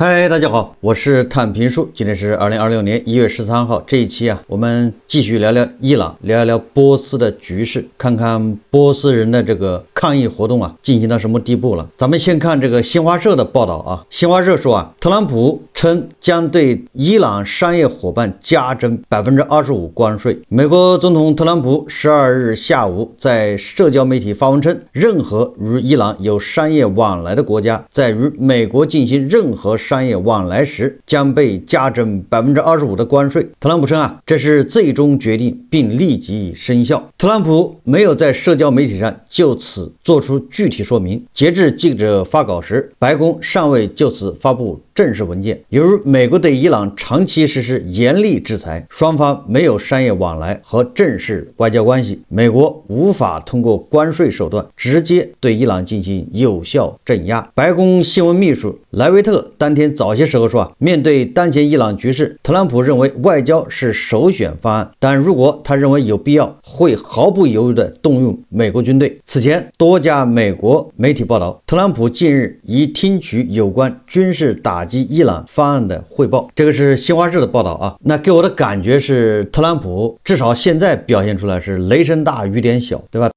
嗨，大家好，我是探评书。今天是2026年1月13号。这一期啊，我们继续聊聊伊朗，聊一聊波斯的局势，看看波斯人的这个抗议活动啊，进行到什么地步了。咱们先看这个新华社的报道啊。新华社说啊，特朗普称将对伊朗商业伙伴加征25%关税。美国总统特朗普12日下午在社交媒体发文称，任何与伊朗有商业往来的国家，在与美国进行任何商业往来时将被加征25%的关税。特朗普称啊，这是最终决定并立即生效。特朗普没有在社交媒体上就此做出具体说明。截至记者发稿时，白宫尚未就此发布正式文件。由于美国对伊朗长期实施严厉制裁，双方没有商业往来和正式外交关系，美国无法通过关税手段直接对伊朗进行有效镇压。白宫新闻秘书莱维特当天早些时候说啊，面对当前伊朗局势，特朗普认为外交是首选方案，但如果他认为有必要，会毫不犹豫地动用美国军队。此前，多家美国媒体报道，特朗普近日已听取有关军事打击伊朗方案的汇报。这个是新华社的报道啊。那给我的感觉是，特朗普至少现在表现出来是雷声大雨点小，对吧？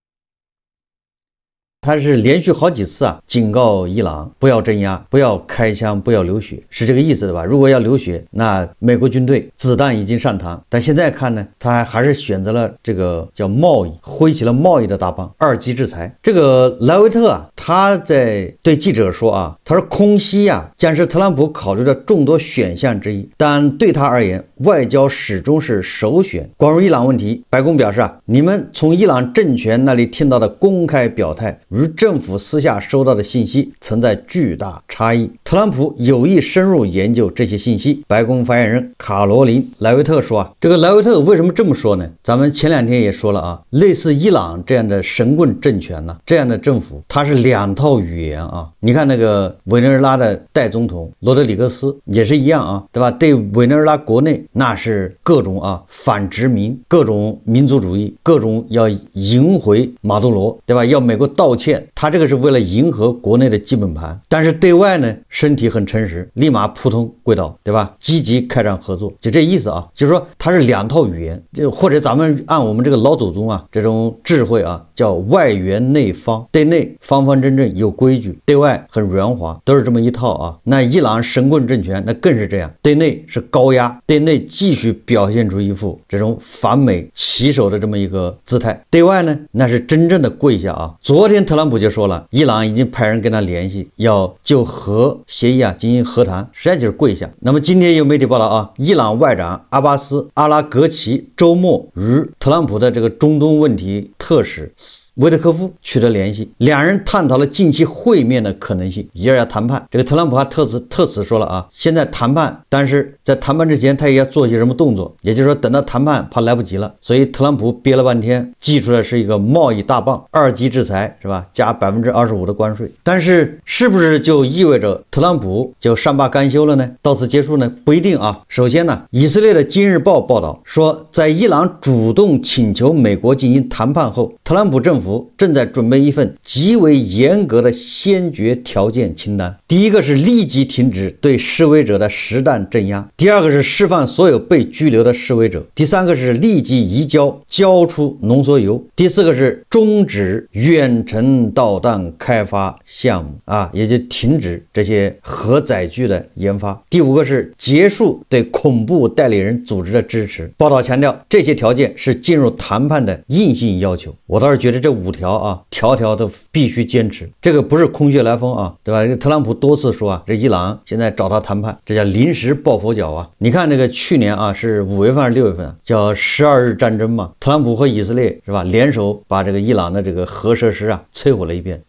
他是连续好几次啊警告伊朗不要镇压，不要开枪，不要流血，是这个意思对吧？如果要流血，那美国军队子弹已经上膛。但现在看呢，他还是选择了这个叫贸易，挥起了贸易的大棒，二级制裁。这个莱维特啊，他在对记者说啊，他说空袭啊将是特朗普考虑的众多选项之一，但对他而言，外交始终是首选。关于伊朗问题，白宫表示啊，你们从伊朗政权那里听到的公开表态与政府私下收到的信息存在巨大差异。特朗普有意深入研究这些信息。白宫发言人卡罗琳·莱维特说啊，这个莱维特为什么这么说呢？咱们前两天也说了啊，类似伊朗这样的神棍政权呢，这样的政府，它是两套语言啊。你看那个委内瑞拉的代总统罗德里戈斯也是一样啊，对吧？对委内瑞拉国内那是各种啊反殖民，各种民族主义，各种要迎回马杜罗，对吧？要美国道歉。他这个是为了迎合国内的基本盘，但是对外呢身体很诚实，立马扑通跪倒，对吧？积极开展合作，就这意思啊。就是说他是两套语言，就或者咱们按我们这个老祖宗啊这种智慧啊，叫外圆内方，对内方方正正有规矩，对外很圆滑，都是这么一套啊。那伊朗神棍政权那更是这样，对内是高压，对内继续表现出一副这种反美旗手的这么一个姿态，对外呢那是真正的跪下啊。昨天特朗普就说了，伊朗已经派人跟他联系，要就核协议啊进行和谈，实在就是跪下。那么今天有媒体报道啊，伊朗外长阿巴斯·阿拉格齐周末与特朗普的这个中东问题特使维特科夫取得联系，两人探讨了近期会面的可能性，一二要谈判。这个特朗普还特此说了啊，现在谈判，但是在谈判之前他也要做些什么动作，也就是说等到谈判怕来不及了，所以特朗普憋了半天，寄出来是一个贸易大棒，二级制裁是吧？加25%的关税。但是是不是就意味着特朗普就善罢甘休了呢？到此结束呢？不一定啊。首先呢，以色列的《今日报》报道说，在伊朗主动请求美国进行谈判后，特朗普政府正在准备一份极为严格的先决条件清单。第一个是立即停止对示威者的实弹镇压，第二个是释放所有被拘留的示威者，第三个是立即交出浓缩铀，第四个是终止远程导弹开发项目啊，也就停止这些核载具的研发，第五个是结束对恐怖代理人组织的支持。报道强调，这些条件是进入谈判的硬性要求。我倒是觉得这5条啊，条条都必须坚持，这个不是空穴来风啊，对吧？特朗普多次说啊，这伊朗现在找他谈判，这叫临时抱佛脚啊。你看那个去年啊，是5月份还是6月份，叫12日战争嘛，特朗普和以色列是吧，联手把这个伊朗的这个核设施啊摧毁了一遍。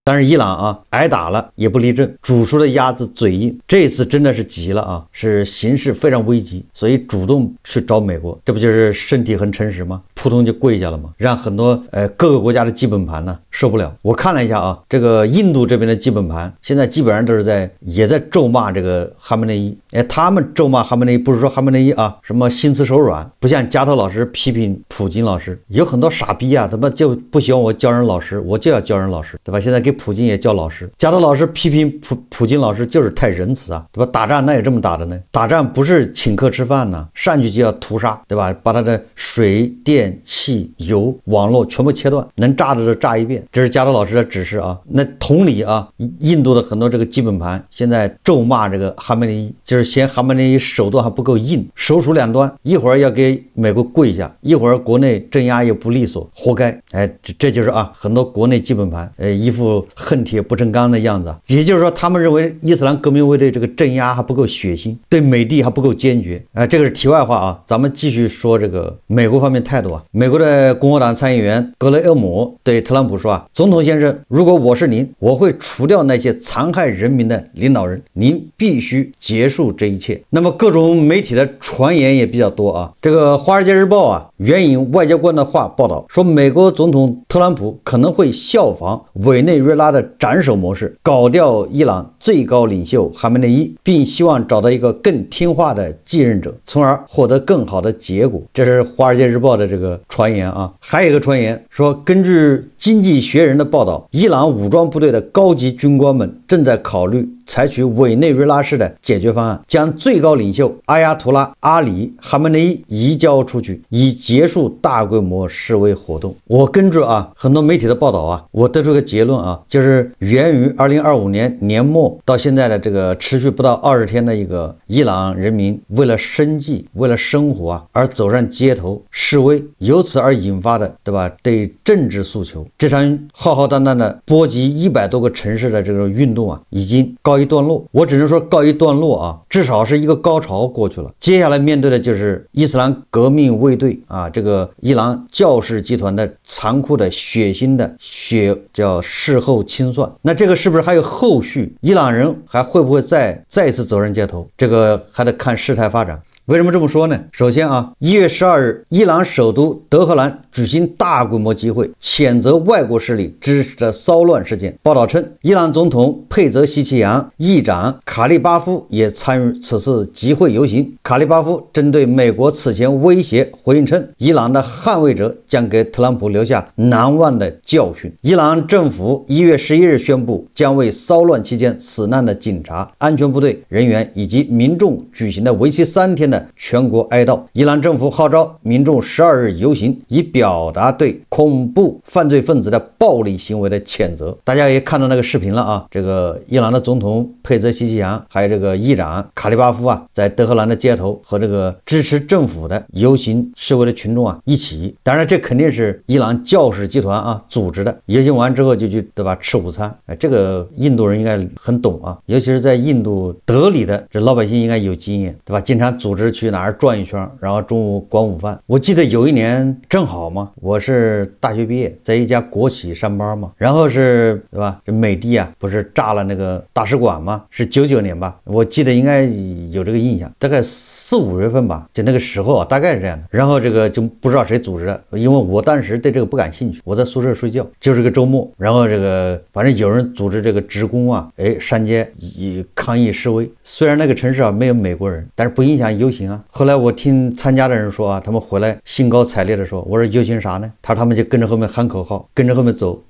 但是伊朗啊挨打了也不立正，煮熟的鸭子嘴硬，这次真的是急了啊，是形势非常危急，所以主动去找美国，这不就是身体很诚实吗？扑通就跪下了吗？让很多各个国家的基本盘呢受不了。我看了一下啊，这个印度这边的基本盘现在基本上都是也在咒骂这个哈梅内伊。他们咒骂哈梅内伊不是说哈梅内伊啊什么心慈手软，不像加特老师批评普京老师，有很多傻逼啊，他妈就不喜欢我教人老师，我就要教人老师，对吧？现在给普京也叫老师。加德老师批评普京老师就是太仁慈啊，对吧？打仗哪有这么打的呢？打仗不是请客吃饭呢，上去就要屠杀，对吧？把他的水电气油网络全部切断，能炸的就炸一遍。这是加德老师的指示啊。那同理啊，印度的很多这个基本盘现在咒骂这个哈梅内伊，就是嫌哈梅内伊手段还不够硬，手鼠两端，一会儿要给美国跪下，一会儿国内镇压又不利索，活该。哎，这就是啊，很多国内基本盘一副恨铁不成钢的样子。也就是说，他们认为伊斯兰革命卫队这个镇压还不够血腥，对美帝还不够坚决。这个是题外话啊，咱们继续说这个美国方面态度啊。美国的共和党参议员格雷厄姆对特朗普说啊，总统先生，如果我是您，我会除掉那些残害人民的领导人，您必须结束这一切。那么各种媒体的传言也比较多啊。这个《华尔街日报》啊，援引外交官的话报道说，美国总统特朗普可能会效仿委内瑞拉的斩首模式，搞掉伊朗最高领袖哈梅内伊，并希望找到一个更听话的继任者，从而获得更好的结果。这是《华尔街日报》的这个传言啊。还有一个传言说，根据《经济学人》的报道，伊朗武装部队的高级军官们正在考虑采取委内瑞拉式的解决方案，将最高领袖阿亚图拉阿里哈梅内伊移交出去，以结束大规模示威活动。我根据很多媒体的报道啊，我得出一个结论啊，就是源于2025年年末到现在的这个持续不到20天的一个伊朗人民为了生计、为了生活而走上街头示威，由此而引发的，对吧？对政治诉求，这场浩浩荡荡的波及100多个城市的这个运动啊，已经告一段落。我只能说告一段落啊，至少是一个高潮过去了。接下来面对的就是伊斯兰革命卫队啊，这个伊朗教士集团的残酷的血腥的叫事后清算。那这个是不是还有后续？伊朗人还会不会再一次走上街头？这个还得看事态发展。为什么这么说呢？首先啊，1月12日，伊朗首都德黑兰举行大规模集会，谴责外国势力支持的骚乱事件。报道称，伊朗总统佩泽希奇扬、议长卡利巴夫也参与此次集会游行。卡利巴夫针对美国此前威胁回应称，伊朗的捍卫者将给特朗普留下难忘的教训。伊朗政府1月11日宣布，将为骚乱期间死难的警察、安全部队人员以及民众举行的为期3天的全国哀悼。伊朗政府号召民众12日游行，以表达对恐怖犯罪分子的暴力行为的谴责。大家也看到那个视频了啊，这个伊朗的总统佩泽希奇扬还有这个议长卡利巴夫啊，在德黑兰的街头和这个支持政府的游行示威的群众啊一起。当然这肯定是伊朗教士集团啊组织的，游行完之后就去，对吧，吃午餐。这个印度人应该很懂啊，尤其是在印度德里的这老百姓应该有经验，对吧？经常组织去哪儿转一圈，然后中午管午饭。我记得有一年正好嘛，我是大学毕业，在一家国企上班嘛，然后是，对吧，这美帝啊不是炸了那个大使馆吗？是99年吧，我记得应该有这个印象，大概4、5月份吧，就那个时候啊，大概是这样的。然后这个就不知道谁组织的，因为我当时对这个不感兴趣，我在宿舍睡觉，就是个周末，然后这个反正有人组织这个职工啊，上街抗议示威。虽然那个城市啊没有美国人，但是不影响游行啊。后来我听参加的人说啊，他们回来兴高采烈的说，我说游行啥呢？他说他们就跟着后面喊口号，跟着后面走。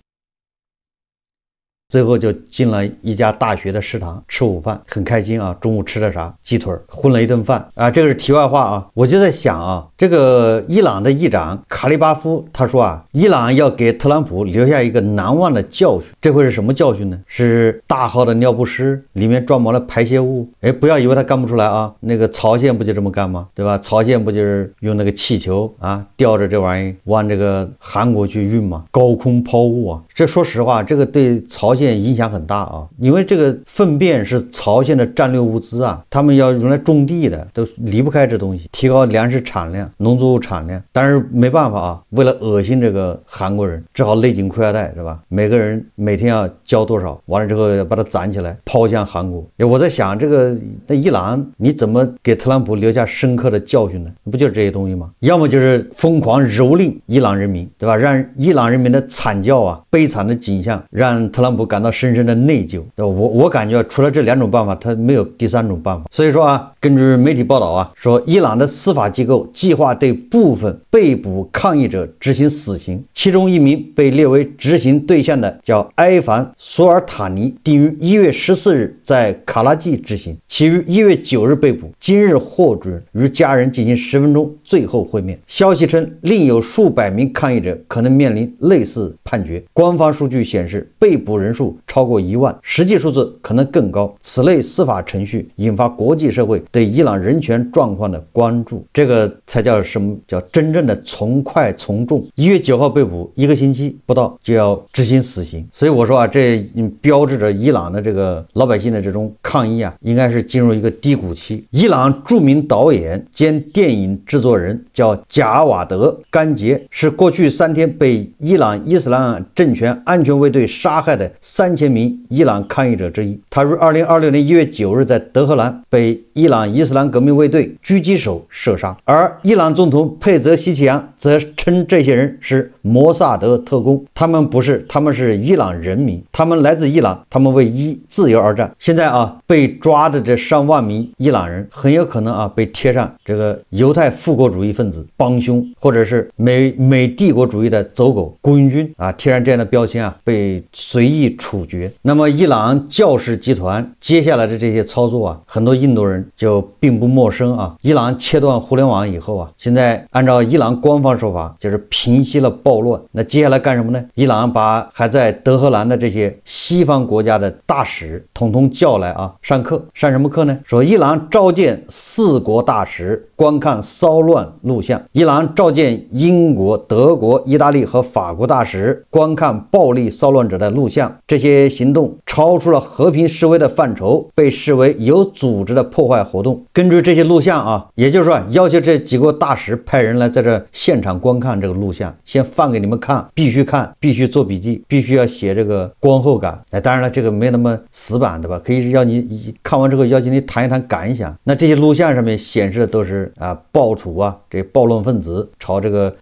最后就进了一家大学的食堂吃午饭，很开心啊。中午吃的啥？鸡腿，混了一顿饭啊。这个是题外话啊。我就在想啊，这个伊朗的议长卡利巴夫他说啊，伊朗要给特朗普留下一个难忘的教训。这会是什么教训呢？是大号的尿不湿，里面装满了排泄物。不要以为他干不出来啊，那个朝鲜不就这么干吗？对吧？朝鲜不就是用那个气球啊，吊着这玩意往这个韩国去运吗？高空抛物啊。这说实话，这个对朝鲜影响很大啊，因为这个粪便是朝鲜的战略物资啊，他们要用来种地的，都离不开这东西，提高粮食产量、农作物产量。但是没办法啊，为了恶心这个韩国人，只好勒紧裤腰带，是吧？每个人每天要交多少，完了之后要把它攒起来抛向韩国。我在想，这个那伊朗你怎么给特朗普留下深刻的教训呢？不就是这些东西吗？要么就是疯狂蹂躏伊朗人民，对吧？让伊朗人民的惨叫啊、悲惨的景象，让特朗普感到深深的内疚。我感觉除了这2种办法，他没有第3种办法。所以说啊，根据媒体报道啊，说伊朗的司法机构计划对部分被捕抗议者执行死刑，其中一名被列为执行对象的叫埃凡·索尔塔尼，定于1月14日在卡拉季执行，其于1月9日被捕，今日获准与家人进行10分钟最后会面。消息称，另有数百名抗议者可能面临类似判决。官方数据显示，被捕人数超过1万，实际数字可能更高。此类司法程序引发国际社会对伊朗人权状况的关注，这个才叫什么叫真正的从快从重。1月9号被捕，1个星期不到就要执行死刑。所以我说啊，这标志着伊朗的这个老百姓的这种抗议啊，应该是进入一个低谷期。伊朗著名导演兼电影制作人叫贾瓦德·甘杰，是过去3天被伊朗伊斯兰政权安全卫队杀害的3000名伊朗抗议者之一。他于2026年1月9日在德黑兰被伊朗伊斯兰革命卫队狙击手射杀。而伊朗总统佩泽希奇扬则称这些人是摩萨德特工，他们不是，他们是伊朗人民，他们来自伊朗，他们为自由而战。现在啊，被抓的这上万名伊朗人很有可能啊被贴上这个犹太复国主义分子帮凶，或者是美帝国主义的走狗雇佣军啊，贴上这样的标签啊，被随意处决。那么伊朗教士集团接下来的这些操作啊，很多印度人就并不陌生啊。伊朗切断互联网以后啊，现在按照伊朗官方说法，就是平息了暴乱。那接下来干什么呢？伊朗把还在德黑兰的这些西方国家的大使统统叫来啊，上课。上什么课呢？说伊朗召见4国大使观看骚乱录像，伊朗召见英国、德国、意大利和法国大使观看暴力骚乱者的录像。这些行动超出了和平示威的范畴，被视为有组织的破坏活动。根据这些录像啊，也就是说要求这几个大使派人来在这现场观看这个录像，先放给你们看，必须做笔记，必须要写这个观后感。当然了，这个没那么死板对吧？可以要你看完之后要求你谈一谈感想。那这些录像上面显示的都是暴徒啊，这暴乱分子朝这个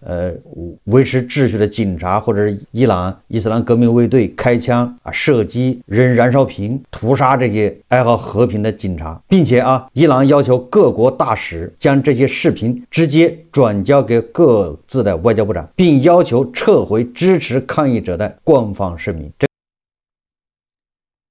维持秩序的警察或者是伊朗伊斯兰革命卫队开枪啊，射击、扔燃烧瓶、屠杀这些爱好和平的警察，并且伊朗要求各国大使将这些视频直接转交给各自的外交部长，并要求撤回支持抗议者的官方声明。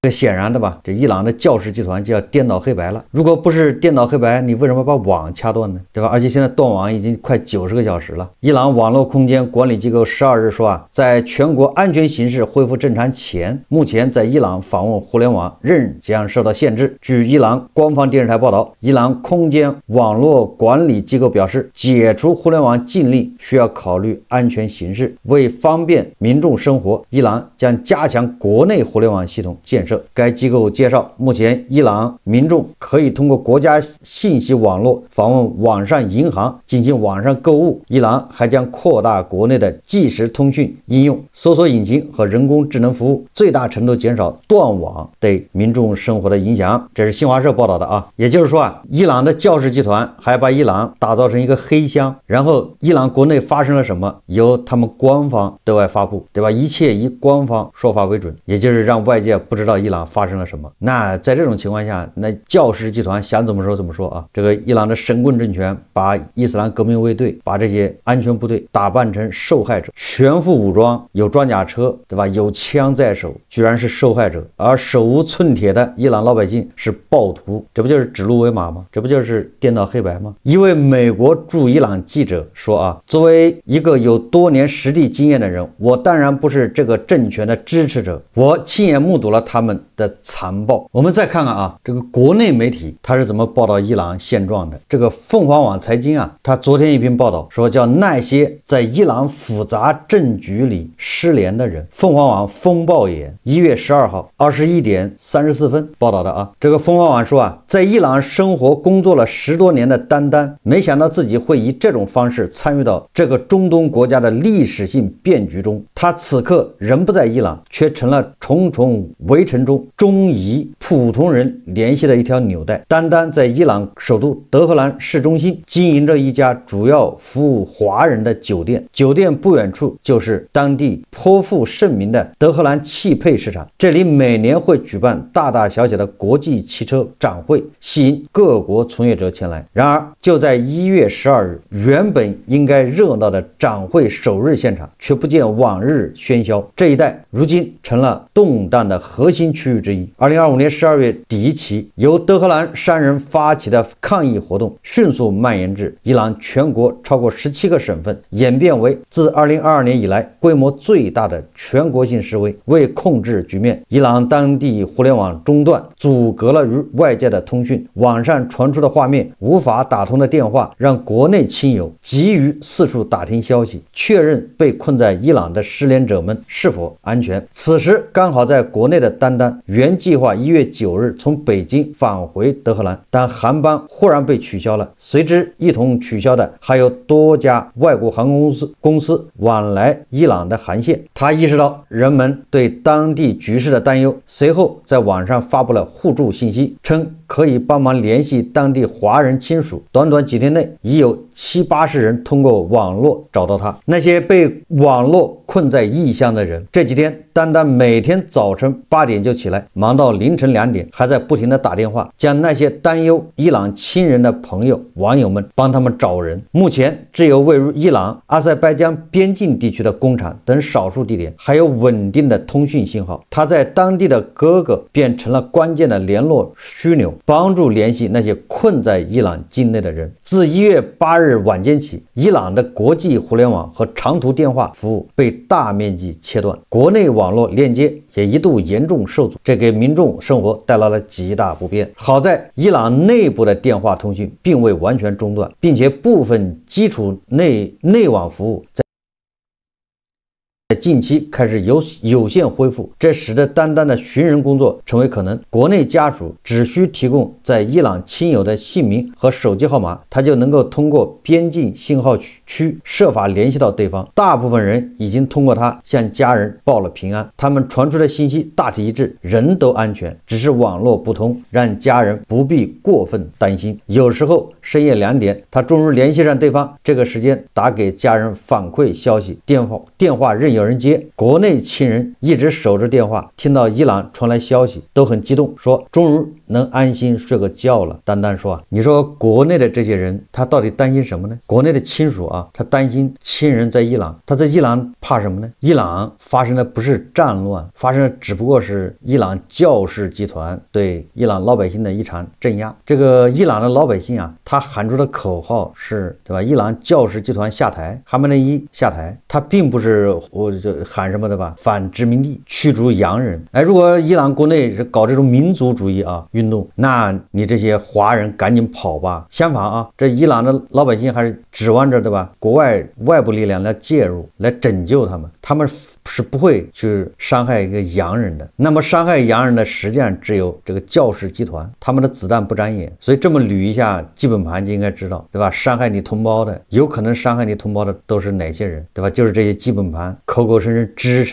这显然的吧，这伊朗的教士集团就要颠倒黑白了。如果不是颠倒黑白，你为什么把网掐断呢？对吧？而且现在断网已经快90个小时了。伊朗网络空间管理机构12日说在全国安全形势恢复正常前，目前在伊朗访问互联网仍将受到限制。据伊朗官方电视台报道，伊朗空间网络管理机构表示，解除互联网禁令需要考虑安全形势，为方便民众生活，伊朗将加强国内互联网系统建设。该机构介绍，目前伊朗民众可以通过国家信息网络访问网上银行，进行网上购物。伊朗还将扩大国内的即时通讯应用、搜索引擎和人工智能服务，最大程度减少断网对民众生活的影响。这是新华社报道的也就是说伊朗的教士集团还把伊朗打造成一个黑箱，然后伊朗国内发生了什么，由他们官方对外发布，对吧？一切以官方说法为准，也就是让外界不知道伊朗发生了什么。那在这种情况下，那教士集团想怎么说怎么说这个伊朗的神棍政权把伊斯兰革命卫队，把这些安全部队打扮成受害者，全副武装，有装甲车，对吧？有枪在手，居然是受害者，而手无寸铁的伊朗老百姓是暴徒，这不就是指鹿为马吗？这不就是颠倒黑白吗？一位美国驻伊朗记者说作为一个有多年实地经验的人，我当然不是这个政权的支持者，我亲眼目睹了他们的残暴。我们再看看这个国内媒体他是怎么报道伊朗现状的。这个凤凰网财经他昨天一篇报道说，叫那些在伊朗复杂政局里失联的人。凤凰网风暴眼1月12号21点34分报道的这个凤凰网说在伊朗生活工作了10多年的丹丹，没想到自己会以这种方式参与到这个中东国家的历史性变局中。他此刻人不在伊朗，却成了重重围城程中中伊普通人联系的一条纽带。单单在伊朗首都德黑兰市中心经营着一家主要服务华人的酒店，酒店不远处就是当地颇负盛名的德黑兰汽配市场，这里每年会举办大大小小的国际汽车展会，吸引各国从业者前来。然而就在1月12日，原本应该热闹的展会首日现场却不见往日喧嚣，这一带如今成了动荡的核心区域之一。2025年12月底起，由德黑兰商人发起的抗议活动迅速蔓延至伊朗全国超过17个省份，演变为自2022年以来规模最大的全国性示威。为控制局面，伊朗当地互联网中断，阻隔了与外界的通讯，网上传出的画面、无法打通的电话，让国内亲友急于四处打听消息，确认被困在伊朗的失联者们是否安全。此时刚好在国内的丹丹原计划1月9日从北京返回德黑兰，但航班忽然被取消了，随之一同取消的还有多家外国航空公司往来伊朗的航线。他意识到人们对当地局势的担忧，随后在网上发布了互助信息，称可以帮忙联系当地华人亲属。短短几天内，已有70-80人通过网络找到他。那些被网络困在异乡的人，这几天单单每天早晨8点就起来，忙到凌晨2点，还在不停地打电话，将那些担忧伊朗亲人的朋友、网友们帮他们找人。目前只有位于伊朗、阿塞拜疆边境地区的工厂等少数地点还有稳定的通讯信号。他在当地的哥哥便成了关键的联络枢纽，帮助联系那些困在伊朗境内的人。自1月8日晚间起，伊朗的国际互联网和长途电话服务被大面积切断，国内网络链接也一度严重受阻，这给民众生活带来了极大不便。好在伊朗内部的电话通讯并未完全中断，并且部分基础内网服务在近期开始有限恢复，这使得单单的寻人工作成为可能。国内家属只需提供在伊朗亲友的姓名和手机号码，他就能够通过边境信号区设法联系到对方。大部分人已经通过他向家人报了平安，他们传出的信息大体一致，人都安全，只是网络不通，让家人不必过分担心。有时候深夜2点，他终于联系上对方，这个时间打给家人反馈消息，电话任有人接。国内亲人一直守着电话，听到伊朗传来消息都很激动，说终于能安心睡个觉了。单单说你说国内的这些人他到底担心什么呢？国内的亲属他担心亲人在伊朗，他在伊朗怕什么呢？伊朗发生的不是战乱，发生的只不过是伊朗教士集团对伊朗老百姓的一场镇压。这个伊朗的老百姓他喊出的口号是，对吧？伊朗教士集团下台，哈梅内伊下台，他并不是喊什么的吧？反殖民地，驱逐洋人。如果伊朗国内是搞这种民族主义运动，那你这些华人赶紧跑吧。相反这伊朗的老百姓还是指望着，对吧？国外部力量来介入，来拯救他们，他们是不会去伤害一个洋人的。那么伤害洋人的实际上只有这个教士集团，他们的子弹不长眼。所以这么捋一下基本盘就应该知道，对吧？伤害你同胞的，有可能伤害你同胞的都是哪些人，对吧？就是这些基本盘口口声声支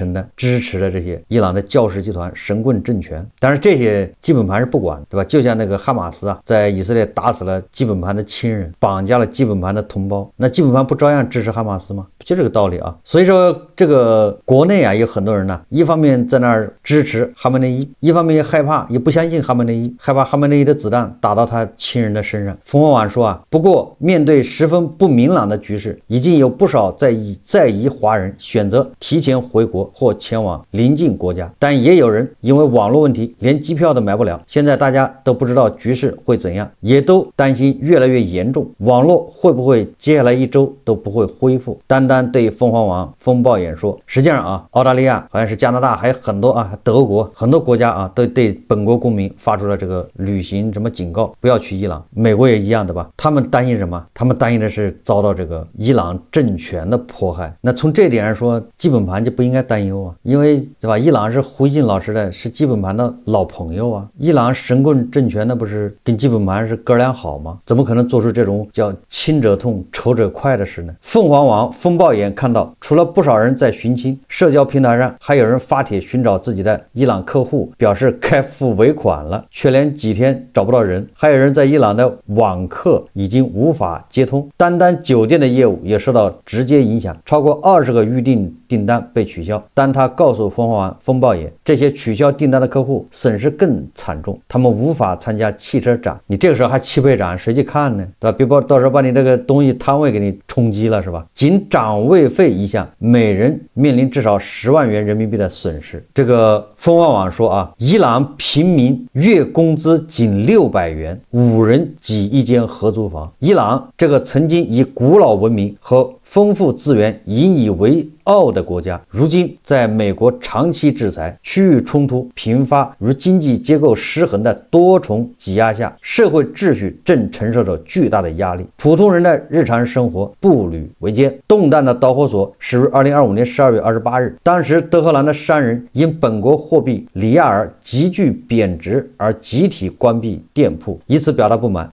持的这些伊朗的教士集团、神棍政权。但是这些基本盘是不管，对吧？就像那个哈马斯在以色列打死了基本盘的亲人，绑架了基本盘的同胞，那基本盘不照样支持哈马斯吗？就这个道理所以说这个国内有很多人一方面在那儿支持哈梅内伊，一方面也害怕，也不相信哈梅内伊，害怕哈梅内伊的子弹打到他亲人的身上。冯文婉说不过面对十分不明朗的局势，已经有不少在夷华人选择提前回国或前往邻近国家，但也有人因为网络问题连机票都买不了。现在大家都不知道局势会怎样，也都担心越来越严重，网络会不会接下来1周都不会恢复。单单对凤凰网风暴眼说，实际上澳大利亚好像是加拿大还有很多德国很多国家都对本国公民发出了这个旅行什么警告，不要去伊朗。美国也一样的吧？他们担心什么？他们担心的是遭到这个伊朗政权的迫害。那从这点上说，基本盘就不应该担忧因为对吧？伊朗是胡锡进老师的，是基本盘的老朋友伊朗神棍政权那不是跟基本盘是哥俩好吗？怎么可能做出这种叫亲者痛仇者快的事呢？凤凰网风暴眼看到，除了不少人在寻亲，社交平台上还有人发帖寻找自己的伊朗客户，表示该付尾款了，却连几天找不到人。还有人在伊朗的网课已经无法接通，单酒店的业务也受到直接影响，超过20个预订订单被取消。但他告诉风暴眼，这些取消订单的客户损失更惨重，他们无法参加汽车展。你这个时候还汽配展，谁去看呢？对吧？别到时候把你这个东西摊位给你冲击了，是吧？仅掌位费一项，每人面临至少10万元人民币的损失。这个风暴网说啊，伊朗平民月工资仅600元，5人挤一间合租房。伊朗这个曾经以古老文明和丰富资源引以为傲的国家，如今在美国长期制裁、区域冲突频发与经济结构失衡的多重挤压下，社会秩序正承受着巨大的压力，普通人的日常生活步履维艰。动荡的导火索始于2025年12月28日，当时德黑兰的商人因本国货币里亚尔急剧贬值而集体关闭店铺，以此表达不满。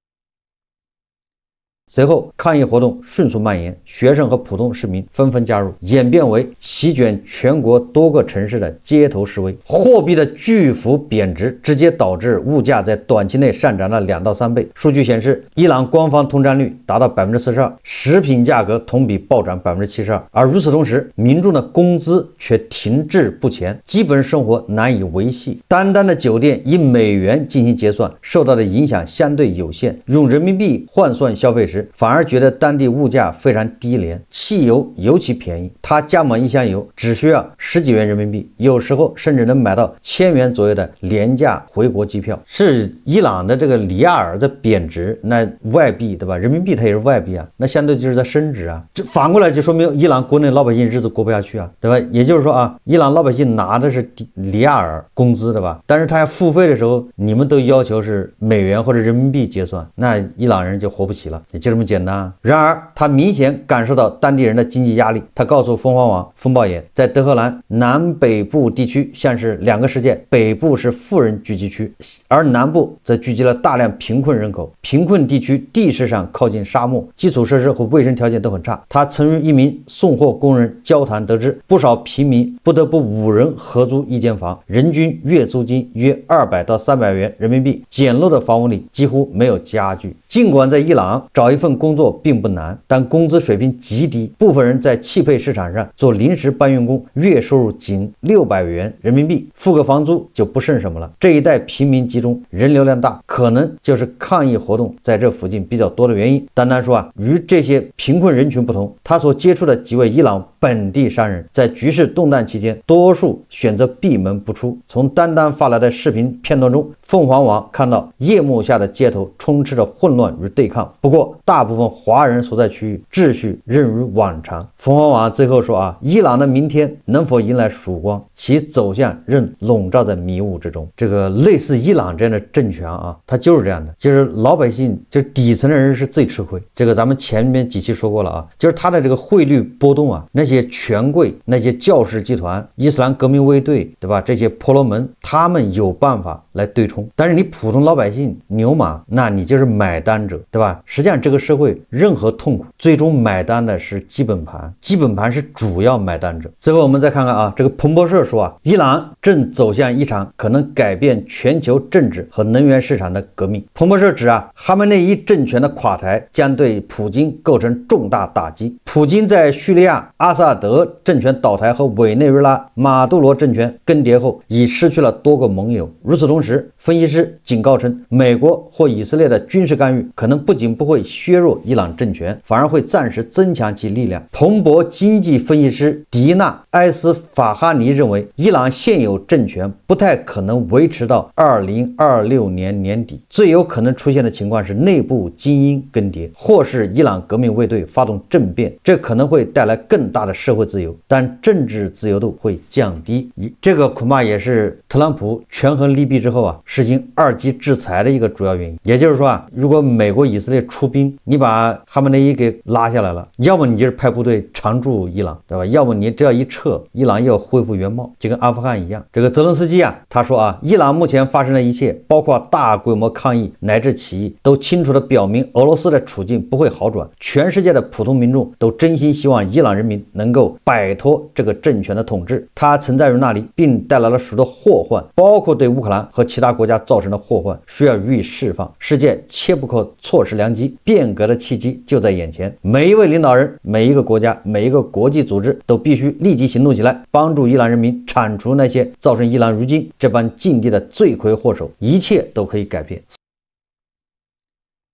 随后，抗议活动迅速蔓延，学生和普通市民纷纷加入，演变为席卷全国多个城市的街头示威。货币的巨幅贬值直接导致物价在短期内上涨了2到3倍。数据显示，伊朗官方通胀率达到42%，食品价格同比暴涨72%。而与此同时，民众的工资却停滞不前，基本生活难以维系。单的酒店以美元进行结算，受到的影响相对有限。用人民币换算消费时，反而觉得当地物价非常低廉，汽油尤其便宜，他加满一箱油只需要10几元人民币，有时候甚至能买到1000元左右的廉价回国机票。是伊朗的这个里亚尔在贬值，那外币对吧？人民币它也是外币啊，那相对就是在升值啊。这反过来就说明伊朗国内老百姓日子过不下去啊，对吧？也就是说啊，伊朗老百姓拿的是里亚尔工资对吧？但是他要付费的时候，你们都要求是美元或者人民币结算，那伊朗人就活不起了。就这么简单啊！然而，他明显感受到当地人的经济压力。他告诉凤凰网风暴眼，在德黑兰南北部地区像是2个世界，北部是富人聚集区，而南部则聚集了大量贫困人口。贫困地区地势上靠近沙漠，基础设施和卫生条件都很差。他曾与一名送货工人交谈得知，不少平民不得不5人合租一间房，人均月租金约200到300元人民币。简陋的房屋里几乎没有家具。尽管在伊朗找一份工作并不难，但工资水平极低，部分人在汽配市场上做临时搬运工，月收入仅600元人民币，付个房租就不剩什么了。这一带平民集中，人流量大，可能就是抗议活动在这附近比较多的原因。单说啊，与这些贫困人群不同，他所接触的几位伊朗本地商人在局势动荡期间，多数选择闭门不出。从单发来的视频片段中，凤凰网看到夜幕下的街头充斥着混乱与对抗，不过大部分华人所在区域秩序仍如往常。凤凰网最后说啊，伊朗的明天能否迎来曙光，其走向仍笼罩在迷雾之中。这个类似伊朗这样的政权啊，它就是这样的，就是老百姓，就是底层的人是最吃亏。这个咱们前面几期说过了啊，就是它的这个汇率波动啊，那些权贵、那些教士集团、伊斯兰革命卫队，对吧？这些婆罗门，他们有办法来对冲，但是你普通老百姓牛马，那你就是买单者，对吧？实际上这个社会任何痛苦最终买单的是基本盘，基本盘是主要买单者。最后我们再看看啊，这个彭博社说啊，伊朗正走向一场可能改变全球政治和能源市场的革命。彭博社指啊，哈梅内伊政权的垮台将对普京构成重大打击。普京在叙利亚阿萨德政权倒台和委内瑞拉马杜罗政权更迭后，已失去了多个盟友。与此同时，分析师警告称，美国或以色列的军事干预可能不仅不会削弱伊朗政权，反而会暂时增强其力量。彭博经济分析师迪纳·埃斯法哈尼认为，伊朗现有政权不太可能维持到2026年年底，最有可能出现的情况是内部精英更迭，或是伊朗革命卫队发动政变，这可能会带来更大的社会自由，但政治自由度会降低。这个恐怕也是特朗普权衡利弊之后啊，实行2级制裁的一个主要原因。也就是说啊，如果美国、以色列出兵，你把哈梅内伊给拉下来了，要么你就是派部队常驻伊朗，对吧？要么你这样一撤，伊朗又要恢复原貌，就跟阿富汗一样。这个泽伦斯基啊，他说啊，伊朗目前发生的一切，包括大规模抗议乃至起义，都清楚地表明俄罗斯的处境不会好转。全世界的普通民众都真心希望伊朗人民能够摆脱这个政权的统治，它存在于那里，并带来了许多祸患，包括对乌克兰和其他国家造成的祸患，需要予以释放。世界切不可错失良机，变革的契机就在眼前。每一位领导人、每一个国家、每一个国际组织都必须立即行动起来，帮助伊朗人民铲除那些造成伊朗如今这般境地的罪魁祸首，一切都可以改变。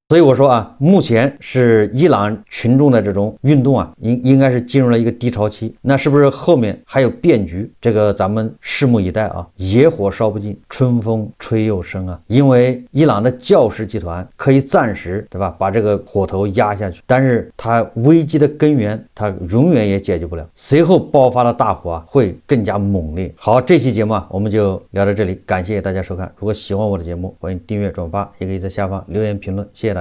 所以我说啊，目前是伊朗群众的这种运动啊，应该是进入了一个低潮期。那是不是后面还有变局？这个咱们拭目以待啊！野火烧不尽，春风吹又生啊！因为伊朗的教师集团可以暂时，对吧，把这个火头压下去，但是它危机的根源，它永远也解决不了。随后爆发的大火啊，会更加猛烈。好，这期节目啊，我们就聊到这里，感谢大家收看。如果喜欢我的节目，欢迎订阅、转发，也可以在下方留言评论。谢谢大家。